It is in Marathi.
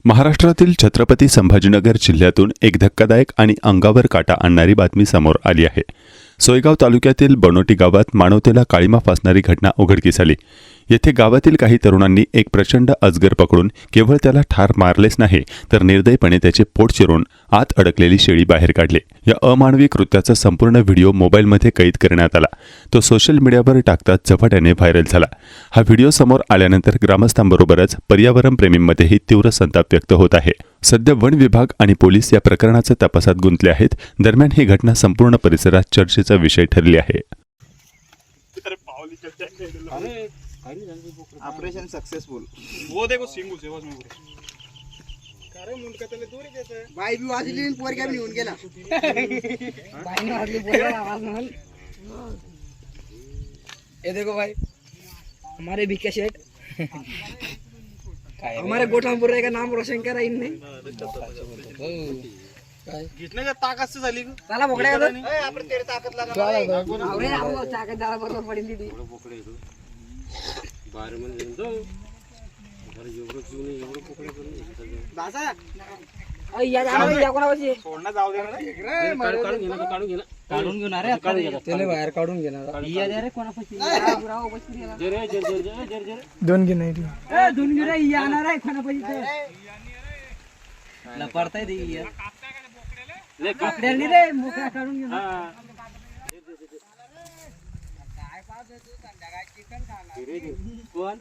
महाराष्ट्रातील छत्रपती संभाजीनगर जिल्ह्यातून एक धक्कादायक आणि अंगावर काटा आणणारी बातमी समोर आली आहे। सोयगाव तालुक्यातील बनोटी गावात मानवतेला काळिमा फासणारी घटना उघडकीस आली। येथे गावातील काही तरुणांनी एक प्रचंड अजगर पकडून केवळ त्याला ठार मारलेच नाही तर निर्दयपणे त्याचे पोट चिरून आत अडकलेली शेळी बाहेर काढली। या अमानवी कृत्याचा संपूर्ण व्हिडिओ मोबाईलमध्ये कैद करण्यात आला। तो सोशल मीडियावर टाकताच झपाट्याने व्हायरल झाला। हा व्हिडिओ समोर आल्यानंतर ग्रामस्थांबरोबरच पर्यावरण प्रेमींमध्येही तीव्र संताप व्यक्त होत आहे। सध्या वन विभाग आणि पोलीस या प्रकरणाच्या तपासात गुंतले आहेत। दरम्यान ही घटना संपूर्ण परिसरात चर्चेचा विषय ठरली आहे। Operation successful. वो देखो सिंगू से बस में अरे मुंडका तले दूर ही देता है भाई भी वाजली इन पोर क्या भी होऊन गेला भाई ने वाजली बोला आवाज में। ये देखो भाई हमारे बीके शेठ हमारे गोठामपुर का नाम रोशन करा इनने। कितने का ताकत से झाली गं? चला बोकड्या का ए आपण तेरे ताकद लगा अरे आओ ताकत दादा बरोबर पडीन ती बाहेर म्हणजे जाऊ अरे एवढं जीव नाही एवढं पकडे करून दादा या जा कोणाची सोडणं जाऊ दे ना काढून घे ना काढून घेऊन अरे त्याने बाहेर काढून घेणार या जा रे कोणापाशी राव बसली याला जरे जरे दोन घे नाही ए दोन घे रे येणार आहे कोणापाशी ते लपडताय दे यार ले कापड्या नाही रे मोकळा काढून घे ना कोण